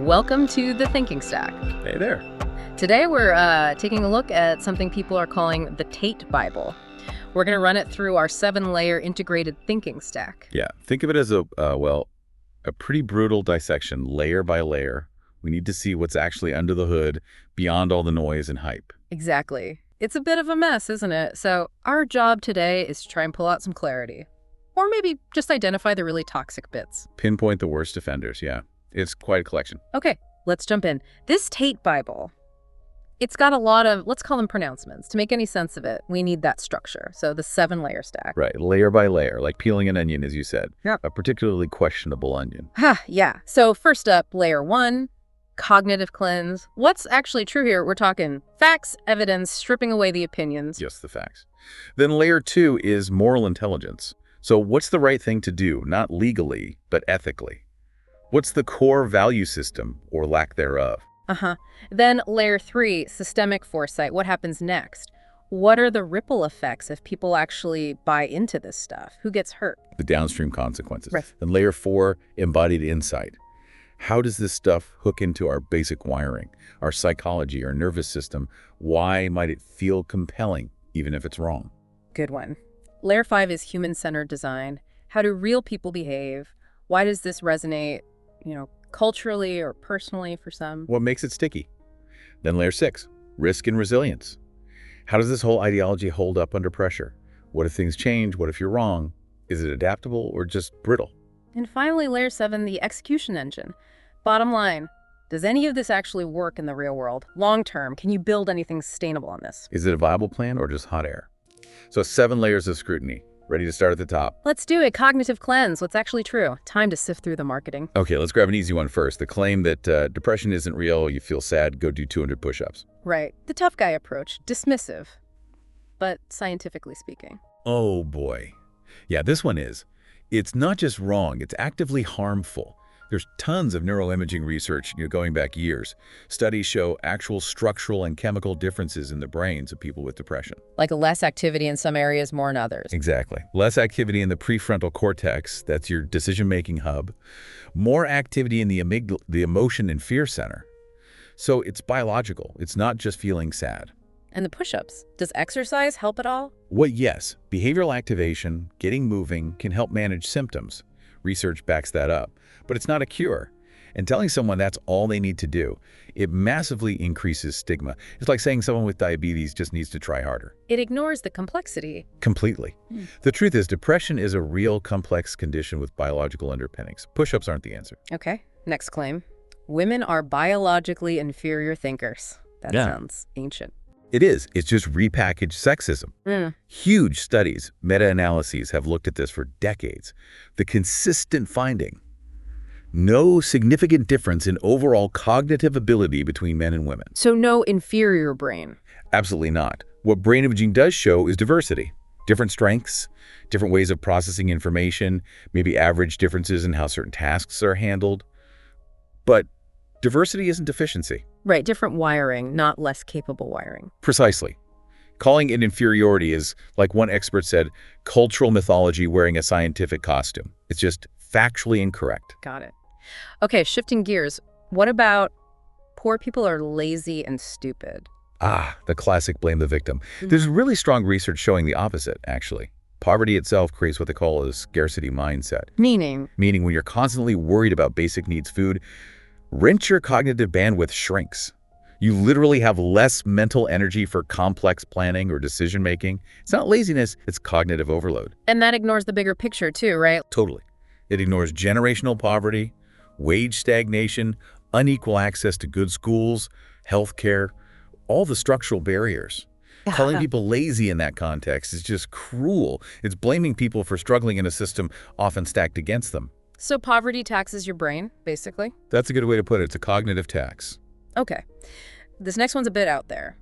Welcome to the Thinking Stack. Hey there. Today we're taking a look at something people are calling the Tate Bible. We're going to run it through our 7-layer integrated thinking stack. Yeah, think of it as a pretty brutal dissection, layer by layer. We need to see what's actually under the hood, beyond all the noise and hype. Exactly. It's a bit of a mess, isn't it? So our job today is to try and pull out some clarity. Or maybe just identify the really toxic bits. Pinpoint the worst offenders, yeah. It's quite a collection. Okay, let's jump in. This Tate Bible, it's got a lot of, let's call them pronouncements. To make any sense of it, we need that structure. So the 7-layer stack. Right, layer by layer, like peeling an onion, as you said. Yep. A particularly questionable onion. Yeah. So first up, layer 1, cognitive cleanse. What's actually true here? We're talking facts, evidence, stripping away the opinions. Just the facts. Then layer 2 is moral intelligence. So what's the right thing to do? Not legally, but ethically. What's the core value system, or lack thereof? Then layer 3, systemic foresight. What happens next? What are the ripple effects if people actually buy into this stuff? Who gets hurt? The downstream consequences. Right. Then layer 4, embodied insight. How does this stuff hook into our basic wiring, our psychology, our nervous system? Why might it feel compelling, even if it's wrong? Good one. Layer 5 is human-centered design. How do real people behave? Why does this resonate, culturally or personally for some? What makes it sticky? Then layer 6, risk and resilience. How does this whole ideology hold up under pressure? What if things change? What if you're wrong? Is it adaptable or just brittle? And finally, layer 7, the execution engine. Bottom line, does any of this actually work in the real world? Long term, can you build anything sustainable on this? Is it a viable plan or just hot air? So 7 layers of scrutiny. Ready to start at the top? Let's do it. Cognitive cleanse. What's actually true? Time to sift through the marketing. Okay, let's grab an easy one first. The claim that depression isn't real, you feel sad, go do 200 push-ups. Right. The tough guy approach. Dismissive. But scientifically speaking. Oh boy. Yeah, this one is. It's not just wrong, it's actively harmful. There's tons of neuroimaging research going back years. Studies show actual structural and chemical differences in the brains of people with depression. Like less activity in some areas, more in others. Exactly. Less activity in the prefrontal cortex, that's your decision-making hub. More activity in the amygdala, the emotion and fear center. So it's biological. It's not just feeling sad. And the push-ups. Does exercise help at all? Well, yes. Behavioral activation, getting moving, can help manage symptoms. Research backs that up. But it's not a cure. And telling someone that's all they need to do, it massively increases stigma. It's like saying someone with diabetes just needs to try harder. It ignores the complexity. Completely. The truth is, depression is a real complex condition with biological underpinnings. Push-ups aren't the answer. Okay, next claim. Women are biologically inferior thinkers. That sounds ancient. It is. It's just repackaged sexism. Huge studies, meta-analyses have looked at this for decades. The consistent finding: no significant difference in overall cognitive ability between men and women. So no inferior brain? Absolutely not. What brain imaging does show is diversity. Different strengths, different ways of processing information, maybe average differences in how certain tasks are handled. But diversity isn't deficiency. Right, different wiring, not less capable wiring. Precisely. Calling it inferiority is, like one expert said, cultural mythology wearing a scientific costume. It's just factually incorrect. Got it. Okay, shifting gears. What about poor people are lazy and stupid? The classic blame the victim. There's really strong research showing the opposite, actually. Poverty itself creates what they call a scarcity mindset. Meaning Meaning when you're constantly worried about basic needs, food, your cognitive bandwidth shrinks. You literally have less mental energy for complex planning or decision-making. It's not laziness, it's cognitive overload. And that ignores the bigger picture too, right? Totally. It ignores generational poverty, wage stagnation, unequal access to good schools, healthcare, all the structural barriers. Calling people lazy in that context is just cruel. It's blaming people for struggling in a system often stacked against them. So poverty taxes your brain, basically? That's a good way to put it. It's a cognitive tax. Okay. This next one's a bit out there.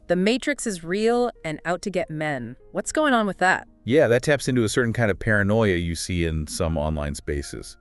The Matrix is real and out to get men. What's going on with that? Yeah, that taps into a certain kind of paranoia you see in some online spaces.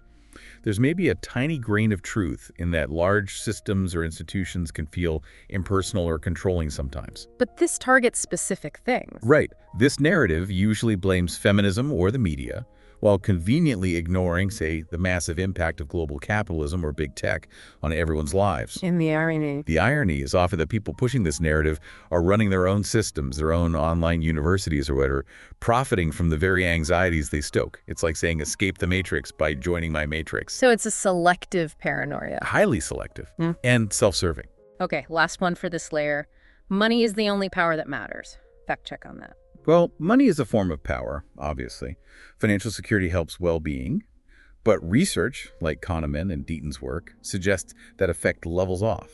There's maybe a tiny grain of truth in that large systems or institutions can feel impersonal or controlling sometimes. But this targets specific things. Right. This narrative usually blames feminism or the media, while conveniently ignoring, say, the massive impact of global capitalism or big tech on everyone's lives. In the irony. The irony is often that people pushing this narrative are running their own systems, their own online universities or whatever, profiting from the very anxieties they stoke. It's like saying escape the matrix by joining my matrix. So it's a selective paranoia. Highly selective and self-serving. Okay, last one for this layer. Money is the only power that matters. Fact check on that. Well, money is a form of power, obviously. Financial security helps well-being, but research, like Kahneman and Deaton's work, suggests that effect levels off.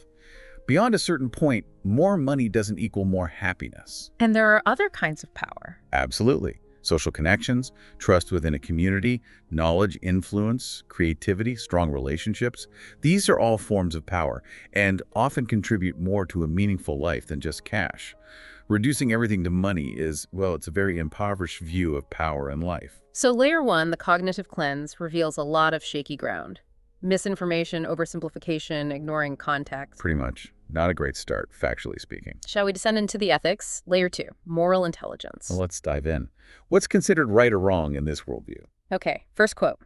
Beyond a certain point, more money doesn't equal more happiness. And there are other kinds of power. Absolutely. Social connections, trust within a community, knowledge, influence, creativity, strong relationships. These are all forms of power and often contribute more to a meaningful life than just cash. Reducing everything to money is, well, it's a very impoverished view of power and life. So layer 1, the cognitive cleanse, reveals a lot of shaky ground. Misinformation, oversimplification, ignoring context. Pretty much. Not a great start, factually speaking. Shall we descend into the ethics? Layer 2, moral intelligence. Well, let's dive in. What's considered right or wrong in this worldview? Okay, first quote.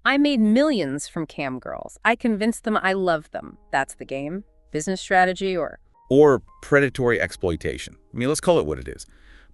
I made millions from cam girls. I convinced them I love them. That's the game. Business strategy or predatory exploitation. I mean, let's call it what it is.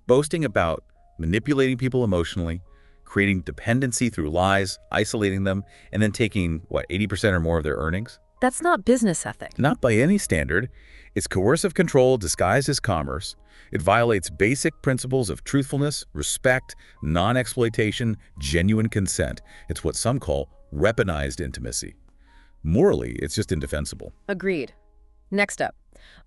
Boasting about manipulating people emotionally, creating dependency through lies, isolating them, and then taking, 80% or more of their earnings? That's not business ethic. Not by any standard. It's coercive control disguised as commerce. It violates basic principles of truthfulness, respect, non-exploitation, genuine consent. It's what some call weaponized intimacy. Morally, it's just indefensible. Agreed. Next up,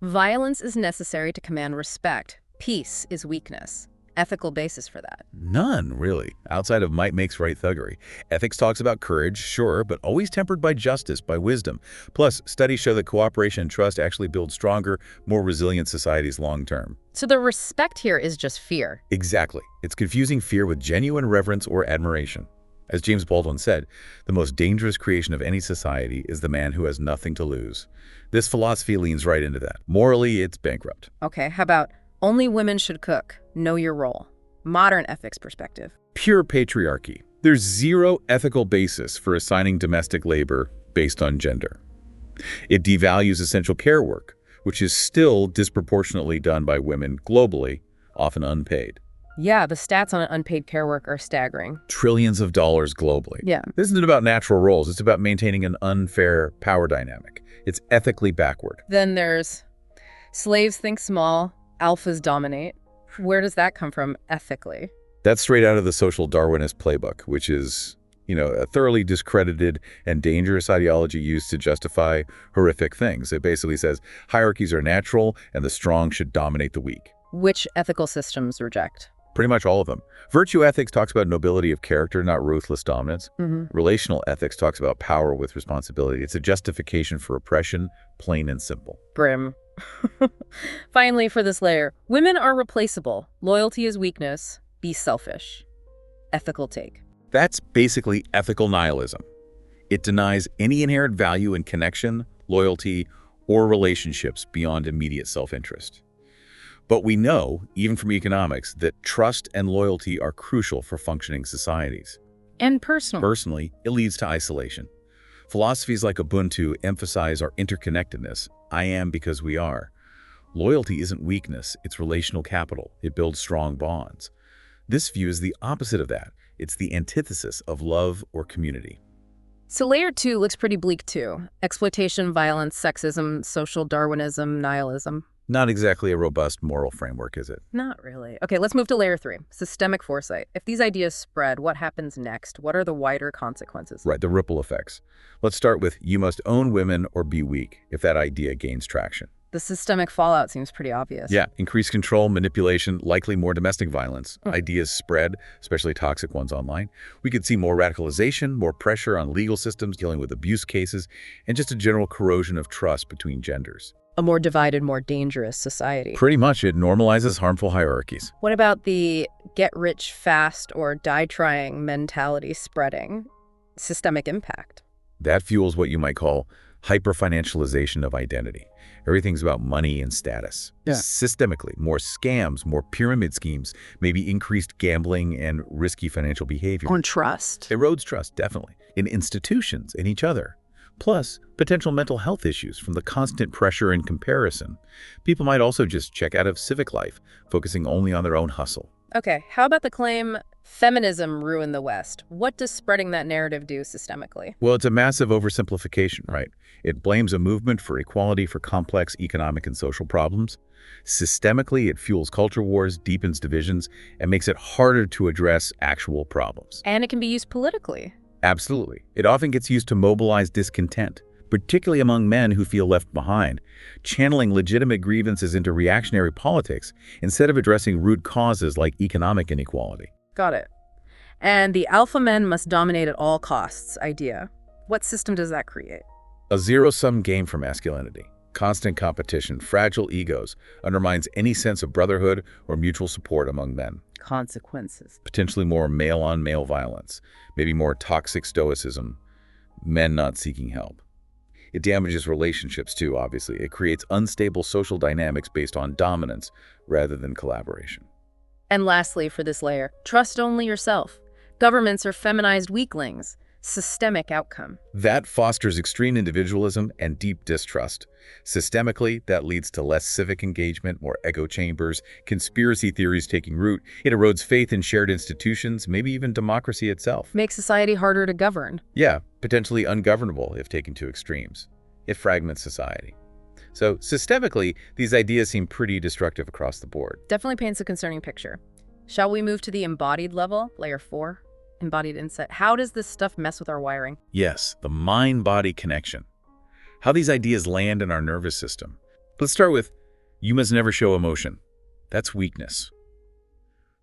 violence is necessary to command respect. Peace is weakness. Ethical basis for that? None, really, outside of might makes right thuggery. Ethics talks about courage, sure, but always tempered by justice, by wisdom. Plus, studies show that cooperation and trust actually build stronger, more resilient societies long-term. So the respect here is just fear. Exactly. It's confusing fear with genuine reverence or admiration. As James Baldwin said, the most dangerous creation of any society is the man who has nothing to lose. This philosophy leans right into that. Morally, it's bankrupt. Okay, how about only women should cook? Know your role. Modern ethics perspective. Pure patriarchy. There's zero ethical basis for assigning domestic labor based on gender. It devalues essential care work, which is still disproportionately done by women globally, often unpaid. Yeah, the stats on unpaid care work are staggering. Trillions of dollars globally. Yeah. This isn't about natural roles. It's about maintaining an unfair power dynamic. It's ethically backward. Then there's slaves think small, alphas dominate. Where does that come from ethically? That's straight out of the social Darwinist playbook, which is, a thoroughly discredited and dangerous ideology used to justify horrific things. It basically says hierarchies are natural and the strong should dominate the weak. Which ethical systems reject? Pretty much all of them. Virtue ethics talks about nobility of character, not ruthless dominance. Relational ethics talks about power with responsibility. It's a justification for oppression, plain and simple. Grim. Finally, for this layer, women are replaceable. Loyalty is weakness. Be selfish. Ethical take. That's basically ethical nihilism. It denies any inherent value in connection, loyalty, or relationships beyond immediate self-interest. But we know, even from economics, that trust and loyalty are crucial for functioning societies. And personal. Personally, it leads to isolation. Philosophies like Ubuntu emphasize our interconnectedness. I am because we are. Loyalty isn't weakness, it's relational capital. It builds strong bonds. This view is the opposite of that. It's the antithesis of love or community. So layer 2 looks pretty bleak too. Exploitation, violence, sexism, social Darwinism, nihilism. Not exactly a robust moral framework, is it? Not really. Okay, let's move to layer 3, systemic foresight. If these ideas spread, what happens next? What are the wider consequences? Right, the ripple effects. Let's start with you must own women or be weak if that idea gains traction. The systemic fallout seems pretty obvious. Yeah, increased control, manipulation, likely more domestic violence. Ideas spread, especially toxic ones online. We could see more radicalization, more pressure on legal systems dealing with abuse cases, and just a general corrosion of trust between genders. A more divided, more dangerous society. Pretty much, it normalizes harmful hierarchies. What about the get rich fast or die trying mentality spreading? Systemic impact. That fuels what you might call hyper-financialization of identity. Everything's about money and status. Yeah. Systemically, more scams, more pyramid schemes, maybe increased gambling and risky financial behavior. On trust. Erodes trust, definitely, in institutions and each other. Plus, potential mental health issues from the constant pressure and comparison. People might also just check out of civic life, focusing only on their own hustle. Okay, how about the claim, feminism ruined the West? What does spreading that narrative do systemically? Well, it's a massive oversimplification, right? It blames a movement for equality for complex economic and social problems. Systemically, it fuels culture wars, deepens divisions, and makes it harder to address actual problems. And it can be used politically. Absolutely. It often gets used to mobilize discontent, particularly among men who feel left behind, channeling legitimate grievances into reactionary politics instead of addressing root causes like economic inequality. Got it. And the alpha men must dominate at all costs idea. What system does that create? A zero-sum game for masculinity. Constant competition, fragile egos, undermines any sense of brotherhood or mutual support among men. Consequences. Potentially more male-on-male violence, maybe more toxic stoicism, men not seeking help. It damages relationships too, obviously. It creates unstable social dynamics based on dominance rather than collaboration. And lastly, for this layer, trust only yourself. Governments are feminized weaklings. Systemic outcome. That fosters extreme individualism and deep distrust. Systemically, that leads to less civic engagement, more echo chambers, conspiracy theories taking root. It erodes faith in shared institutions, maybe even democracy itself. Makes society harder to govern. Yeah, potentially ungovernable if taken to extremes. It fragments society. So, systemically, these ideas seem pretty destructive across the board. Definitely paints a concerning picture. Shall we move to the embodied level, layer 4? Embodied insight. How does this stuff mess with our wiring? Yes, the mind-body connection. How these ideas land in our nervous system. Let's start with, you must never show emotion. That's weakness.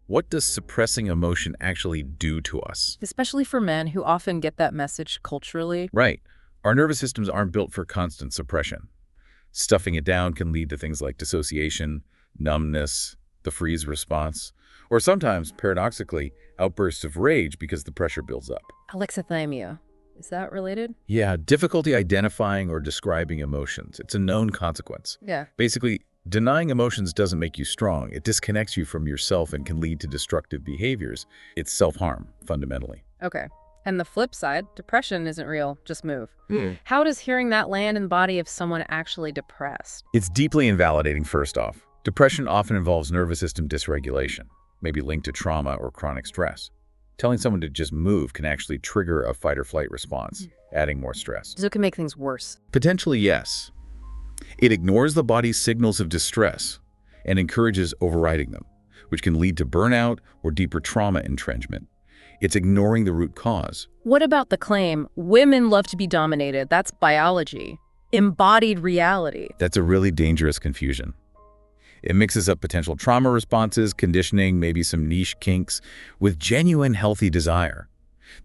What does suppressing emotion actually do to us? Especially for men who often get that message culturally. Right. Our nervous systems aren't built for constant suppression. Stuffing it down can lead to things like dissociation, numbness, the freeze response, or sometimes, paradoxically, outbursts of rage because the pressure builds up. Alexithymia. Is that related? Yeah, difficulty identifying or describing emotions. It's a known consequence. Yeah. Basically, denying emotions doesn't make you strong. It disconnects you from yourself and can lead to destructive behaviors. It's self-harm, fundamentally. Okay. And the flip side, depression isn't real, just move. How does hearing that land in the body of someone actually depressed? It's deeply invalidating, first off. Depression often involves nervous system dysregulation, maybe linked to trauma or chronic stress. Telling someone to just move can actually trigger a fight-or-flight response, adding more stress. So it can make things worse. Potentially, yes. It ignores the body's signals of distress and encourages overriding them, which can lead to burnout or deeper trauma entrenchment. It's ignoring the root cause. What about the claim, women love to be dominated? That's biology. Embodied reality. That's a really dangerous confusion. It mixes up potential trauma responses, conditioning, maybe some niche kinks, with genuine healthy desire.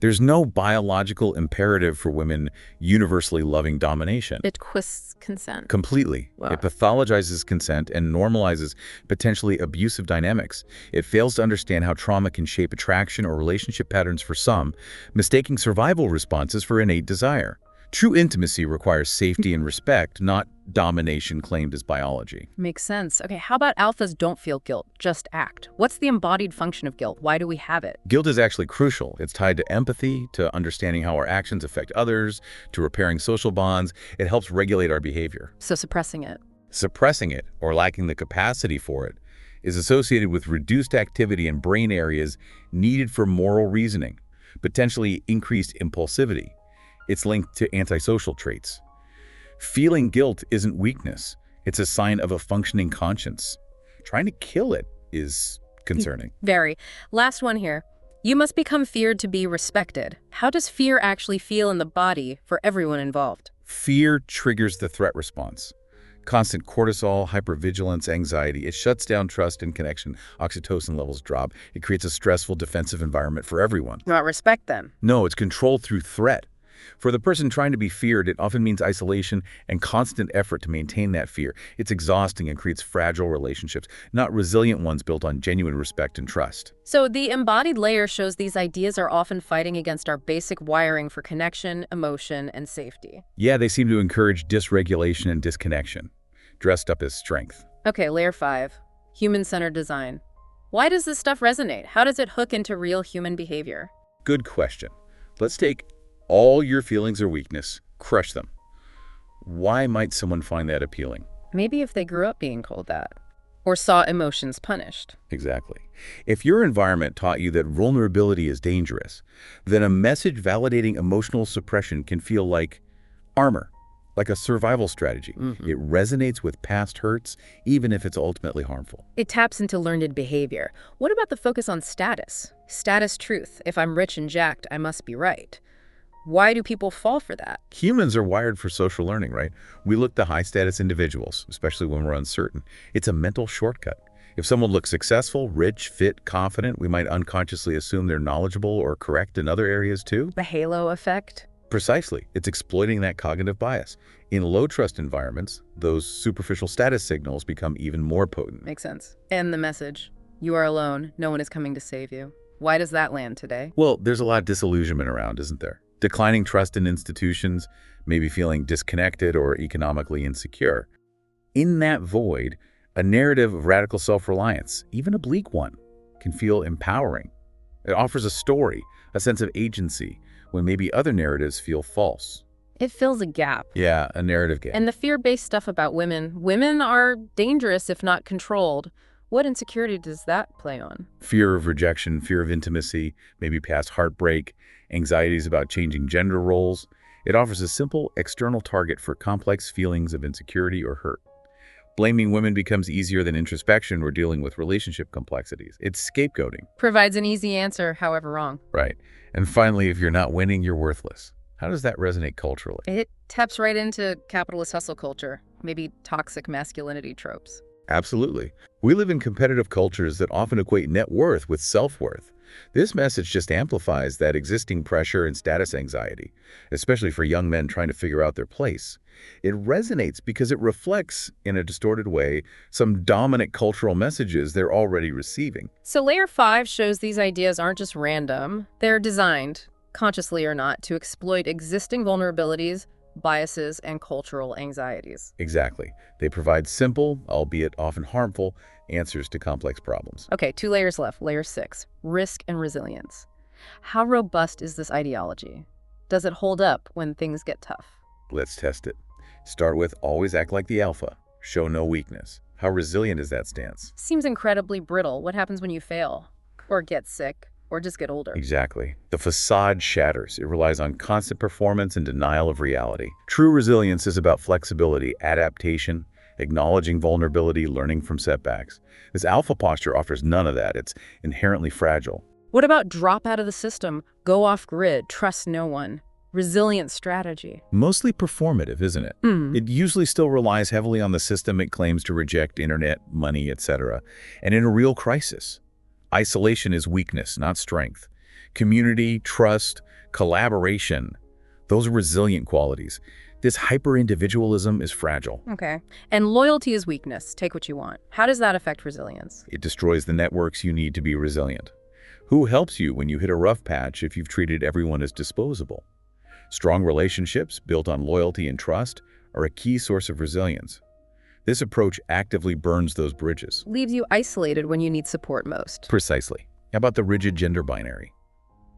There's no biological imperative for women universally loving domination. It twists consent. Completely. Wow. It pathologizes consent and normalizes potentially abusive dynamics. It fails to understand how trauma can shape attraction or relationship patterns for some, mistaking survival responses for innate desire. True intimacy requires safety and respect, not domination claimed as biology. Makes sense. Okay, how about alphas don't feel guilt, just act? What's the embodied function of guilt? Why do we have it? Guilt is actually crucial. It's tied to empathy, to understanding how our actions affect others, to repairing social bonds. It helps regulate our behavior. So suppressing it. Suppressing it, or lacking the capacity for it, is associated with reduced activity in brain areas needed for moral reasoning, potentially increased impulsivity. It's linked to antisocial traits. Feeling guilt isn't weakness. It's a sign of a functioning conscience. Trying to kill it is concerning. Very. Last one here. You must become feared to be respected. How does fear actually feel in the body for everyone involved? Fear triggers the threat response. Constant cortisol, hypervigilance, anxiety. It shuts down trust and connection. Oxytocin levels drop. It creates a stressful defensive environment for everyone. Not respect then. No, it's controlled through threat. For the person trying to be feared, it often means isolation and constant effort to maintain that fear. It's exhausting and creates fragile relationships, not resilient ones built on genuine respect and trust. So the embodied layer shows these ideas are often fighting against our basic wiring for connection, emotion, and safety. Yeah, they seem to encourage dysregulation and disconnection, dressed up as strength. Okay, layer 5, human-centered design. Why does this stuff resonate? How does it hook into real human behavior? Good question. Let's take all your feelings or weakness, crush them. Why might someone find that appealing? Maybe if they grew up being told that, or saw emotions punished. Exactly. If your environment taught you that vulnerability is dangerous, then a message validating emotional suppression can feel like armor, like a survival strategy. It resonates with past hurts, even if it's ultimately harmful. It taps into learned behavior. What about the focus on status? Status truth. If I'm rich and jacked, I must be right. Why do people fall for that? Humans are wired for social learning, right? We look to high-status individuals, especially when we're uncertain. It's a mental shortcut. If someone looks successful, rich, fit, confident, we might unconsciously assume they're knowledgeable or correct in other areas too. The halo effect? Precisely. It's exploiting that cognitive bias. In low-trust environments, those superficial status signals become even more potent. Makes sense. And the message, you are alone, no one is coming to save you. Why does that land today? Well, there's a lot of disillusionment around, isn't there? Declining trust in institutions, maybe feeling disconnected or economically insecure. In that void, a narrative of radical self-reliance, even a bleak one, can feel empowering. It offers a story, a sense of agency, when maybe other narratives feel false. It fills a gap. Yeah, a narrative gap. And the fear-based stuff about women. Women are dangerous if not controlled. What insecurity does that play on? Fear of rejection, fear of intimacy, maybe past heartbreak, anxieties about changing gender roles. It offers a simple external target for complex feelings of insecurity or hurt. Blaming women becomes easier than introspection or dealing with relationship complexities. It's scapegoating. Provides an easy answer, however wrong. Right. And finally, if you're not winning, you're worthless. How does that resonate culturally? It taps right into capitalist hustle culture, maybe toxic masculinity tropes. Absolutely. We live in competitive cultures that often equate net worth with self-worth. This message just amplifies that existing pressure and status anxiety, especially for young men trying to figure out their place. It resonates because it reflects, in a distorted way, some dominant cultural messages they're already receiving. So layer 5 shows these ideas aren't just random. They're designed, consciously or not, to exploit existing vulnerabilities, biases, and cultural anxieties. Exactly. They provide simple, albeit often harmful, answers to complex problems. Okay, 2 layers left. Layer 6, risk and resilience. How robust is this ideology? Does it hold up when things get tough? Let's test it. Start with always act like the alpha. Show no weakness. How resilient is that stance? Seems incredibly brittle. What happens when you fail? Or get sick? Or just get older? Exactly. The facade shatters. It relies on constant performance and denial of reality. True resilience is about flexibility, adaptation, acknowledging vulnerability, learning from setbacks. This alpha posture offers none of that. It's inherently fragile. What about drop out of the system, go off grid, trust no one? Resilient strategy. Mostly performative, isn't it? It usually still relies heavily on the system it claims to reject: internet, money, etc. And in a real crisis, isolation is weakness, not strength. Community, trust, collaboration, those are resilient qualities. This hyper-individualism is fragile. Okay. And loyalty is weakness. Take what you want. How does that affect resilience? It destroys the networks you need to be resilient. Who helps you when you hit a rough patch if you've treated everyone as disposable? Strong relationships built on loyalty and trust are a key source of resilience. This approach actively burns those bridges. Leaves you isolated when you need support most. Precisely. How about the rigid gender binary?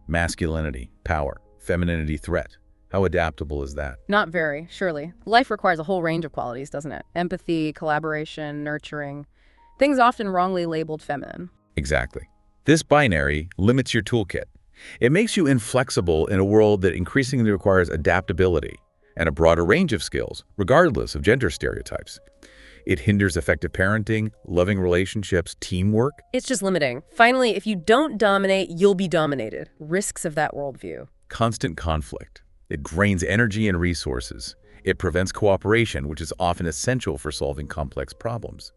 Masculinity, power, femininity, threat. How adaptable is that? Not very, surely. Life requires a whole range of qualities, doesn't it? Empathy, collaboration, nurturing. Things often wrongly labeled feminine. Exactly. This binary limits your toolkit. It makes you inflexible in a world that increasingly requires adaptability and a broader range of skills, regardless of gender stereotypes. It hinders effective parenting, loving relationships, teamwork. It's just limiting. Finally, if you don't dominate, you'll be dominated. Risks of that worldview. Constant conflict. It drains energy and resources. It prevents cooperation, which is often essential for solving complex problems.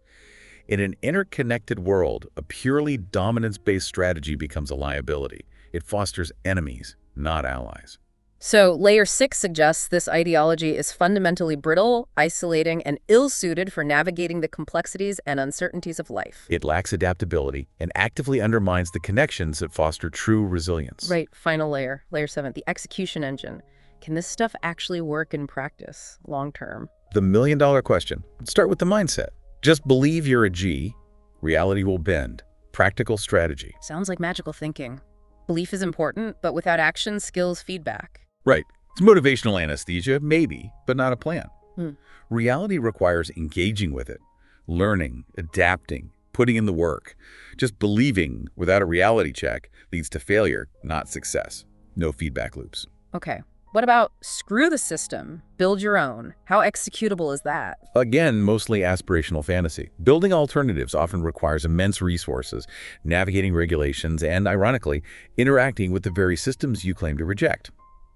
In an interconnected world, a purely dominance-based strategy becomes a liability. It fosters enemies, not allies. So layer 6 suggests this ideology is fundamentally brittle, isolating, and ill-suited for navigating the complexities and uncertainties of life. It lacks adaptability and actively undermines the connections that foster true resilience. Right, final layer, layer 7, the execution engine. Can this stuff actually work in practice, long-term? The million-dollar question. Let's start with the mindset. Just believe you're a G, reality will bend. Practical strategy. Sounds like magical thinking. Belief is important, but without action, skills, feedback. Right. It's motivational anesthesia, maybe, but not a plan. Hmm. Reality requires engaging with it, learning, adapting, putting in the work. Just believing without a reality check leads to failure, not success. No feedback loops. Okay. What about screw the system, build your own? How executable is that? Again, mostly aspirational fantasy. Building alternatives often requires immense resources, navigating regulations, and, ironically, interacting with the very systems you claim to reject.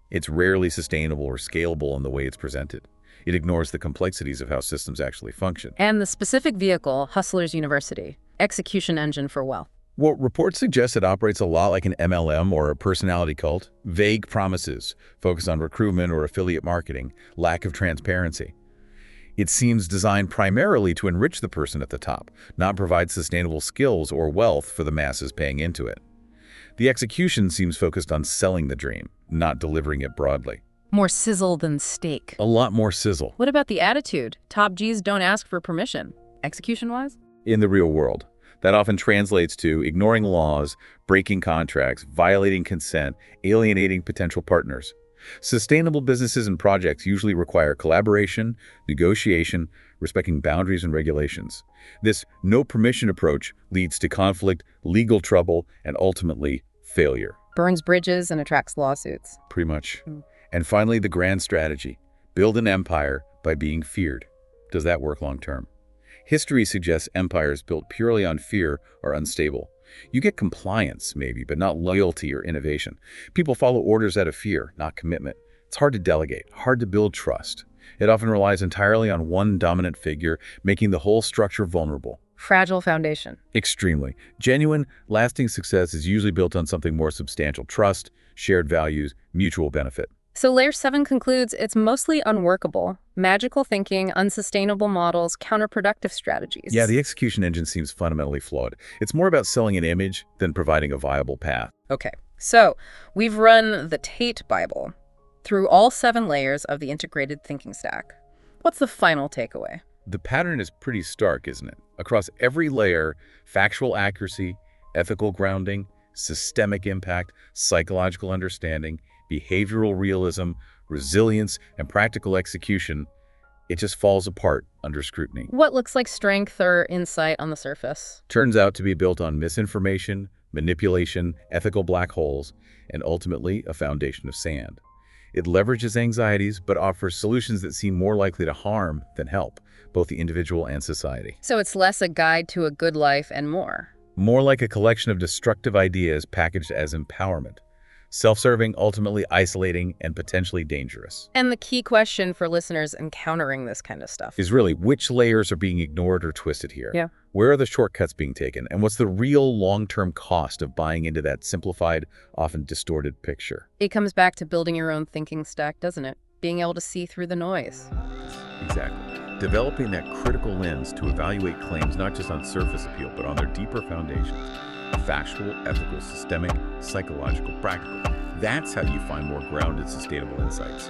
It's rarely sustainable or scalable in the way it's presented. It ignores the complexities of how systems actually function. And the specific vehicle, Hustlers University, execution engine for wealth. Well, reports suggest it operates a lot like an MLM or a personality cult. Vague promises, focus on recruitment or affiliate marketing, lack of transparency. It seems designed primarily to enrich the person at the top, not provide sustainable skills or wealth for the masses paying into it. The execution seems focused on selling the dream, not delivering it broadly. More sizzle than steak. A lot more sizzle. What about the attitude? Top Gs don't ask for permission. Execution-wise? In the real world, that often translates to ignoring laws, breaking contracts, violating consent, alienating potential partners. Sustainable businesses and projects usually require collaboration, negotiation, respecting boundaries and regulations. This no-permission approach leads to conflict, legal trouble, and ultimately, failure. Burns bridges and attracts lawsuits. Pretty much. And finally, the grand strategy. Build an empire by being feared. Does that work long-term? History suggests empires built purely on fear are unstable. You get compliance, maybe, but not loyalty or innovation. People follow orders out of fear, not commitment. It's hard to delegate, hard to build trust. It often relies entirely on one dominant figure, making the whole structure vulnerable. Fragile foundation. Extremely. Genuine, lasting success is usually built on something more substantial: trust, shared values, mutual benefit. So layer 7 concludes it's mostly unworkable. Magical thinking, unsustainable models, counterproductive strategies. Yeah, the execution engine seems fundamentally flawed. It's more about selling an image than providing a viable path. Okay, so we've run the Tate Bible through all 7 layers of the integrated thinking stack. What's the final takeaway? The pattern is pretty stark, isn't it? Across every layer, factual accuracy, ethical grounding, systemic impact, psychological understanding, behavioral realism, resilience, and practical execution, it just falls apart under scrutiny. What looks like strength or insight on the surface? Turns out to be built on misinformation, manipulation, ethical black holes, and ultimately a foundation of sand. It leverages anxieties, but offers solutions that seem more likely to harm than help, both the individual and society. So it's less a guide to a good life and more like a collection of destructive ideas packaged as empowerment. Self-serving, ultimately isolating, and potentially dangerous. And the key question for listeners encountering this kind of stuff Is really which layers are being ignored or twisted here? Yeah. Where are the shortcuts being taken? And what's the real long-term cost of buying into that simplified, often distorted picture? It comes back to building your own thinking stack, doesn't it? Being able to see through the noise. Exactly. Developing that critical lens to evaluate claims not just on surface appeal, but on their deeper foundations. Factual, ethical, systemic, psychological, practical. That's how you find more grounded, sustainable insights.